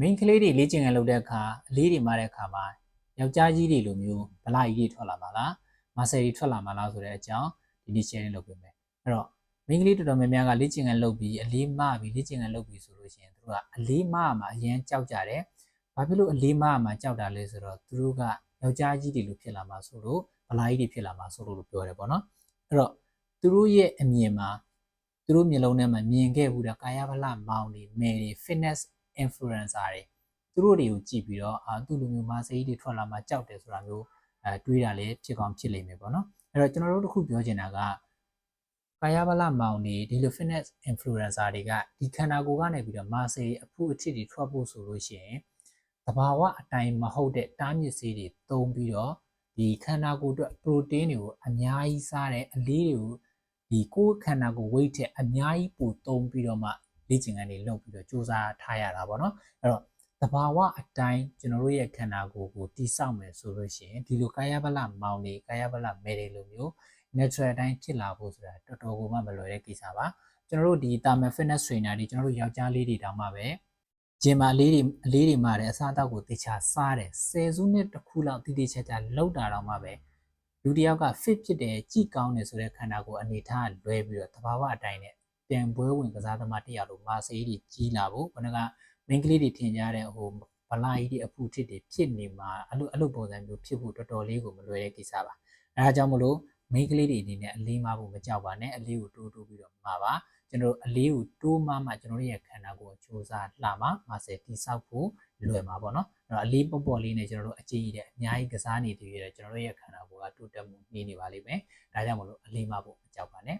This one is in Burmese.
main ကလေးတွေလေ့ကျင့်ခန်းလုပ်တဲ့အခါအလေးတွေမှာတဲ့အခါမှာယောက်ျားကြီးတွေလိုမျိုးဗလာကြီးတွေထွက်လာမှာလားမဆယ်တွေထွက်လာမှာလားဆိုတဲ့အကြောင်းဒီနေ့ sharing လုပ်ပေးမယ်အဲ့တော့ main ကလေးတော်တော်များများကလေ့ကျင့်ခန်းလုပ်ပြီးအလေးမပြီးလေ့ကျင့်ခန်းလုပ်ပြီးဆိုလို့ရှိရင်သူတို့ကအလေးမမှာအရင်ကြောက်ကြတယ်ဘာဖြစ်လို့အလေးမမှာကြောက်တာလဲဆိုတော့သူတို့ကယောက်ျားကြီးတွေလိုဖြစ်လာမှာဆိုလို့ဗလာကြီးတွေဖြစ်လာမှာဆိုလို့ပြောတယ်ပေါ့နော်အဲ့တော့သူတို့ရဲ့အမြင်မှာသူတို့မျိုးလုံးထဲမှာမြင်ခဲ့ဘူးတဲ့ကာယဗလမောင်တွေမယ်တွေ fitness influencer တွေသူတို့တွေကိုကြည့်ပြီးတော့သူ့လူမျိုးမှာစိတ်တွေထွက်လာမှကြောက်တယ်ဆိုတာမျိုးတွေးတာလည်းဖြစ်ကောင်းဖြစ်လိမ့်မယ်ပေါ့နော်အဲ့တော့ကျွန်တော်တို့တခုပြောချင်တာကကာယဗလမောင်တွေဒီလို fitness influencer တွေကဒီခန္ဓာကိုယ်ကနေပြီးတော့မာစေအဖုအထစ်တွေထွက်ဖို့ဆိုလို့ရှိရင်သဘာဝအတိုင်းမဟုတ်တဲ့တားမြစ်ဆေးတွေသုံးပြီးတော့ဒီခန္ဓာကိုယ်အတွက် protein တွေကိုအများကြီးစားတဲ့အလေးတွေကိုဒီကိုယ်ခန္ဓာကိုယ် weight ထက်အများကြီးပိုသုံးပြီးတော့မှလေ့ကျင့်ခန်းတွေလုပ်ပြီးတော့စူးစမ်းထားရတာပေါ့နော်အဲ့တော့သဘာဝအတိုင်းကျွန်တော်တို့ရဲ့ခန္ဓာကိုယ်ကိုတိဆောက်မယ်ဆိုလို့ရှိရင်ဒီလိုကာယဗလမောင်တွေကာယဗလမဲတွေလိုမျိုး natural အတိုင်းဖြစ်လာဖို့ဆိုတာတော်တော်ကိုမှမလွယ်တဲ့ကိစ္စပါကျွန်တော်တို့ဒီ thermal fitness trainer တွေကျွန်တော်တို့ယောက်ျားလေးတွေတောင်မှပဲဂျင်မာလေးတွေမှာတဲ့အစားအသောက်ကိုတေချာစားတယ်10စုနှစ်တစ်ခုလောက်တိတိကျကျလောက်တာတော့မှပဲလူတစ်ယောက်က fit ဖြစ်တယ်ကြည်ကောင်းတယ်ဆိုတဲ့ခန္ဓာကိုယ်အနေထားလွဲပြီးတော့သဘာဝအတိုင်းနဲ့ပြန်ပွဲဝင်ကစားသမားတရားလိုမာစေးကြီးကြီးလာဖို့ခုနက main ကလေးတွေထင်ကြတဲ့ဟိုဗလာကြီးတွေအဖူထစ်တွေဖြစ်နေမှာအဲ့လိုပုံစံမျိုးဖြစ်ဖို့တော်တော်လေးကိုမလွယ်တဲ့ကိစ္စပါအဲဒါကြောင့်မလို့ main ကလေးတွေအနေနဲ့အလေးမဖို့မကြောက်ပါနဲ့အလေးကိုတိုးပြီးတော့မှာပါကျွန်တော်အလေးကိုတိုးမှကျွန်တော်ရဲ့ခန္ဓာကိုယ်စူးစမ်းလှမှာမာဆယ်တိဆောက်ဖို့လွယ်မှာပေါ့နော်အဲ့တော့အလေးပေါ့လေးနဲ့ကျွန်တော်တို့အကြည့်ရတဲ့အများကြီးကစားနေတည်ရတဲ့ကျွန်တော်ရဲ့ခန္ဓာကိုယ်ကတိုးတက်မှုနေပါလိမ့်မယ်ဒါကြောင့်မလို့အလေးမဖို့မကြောက်ပါနဲ့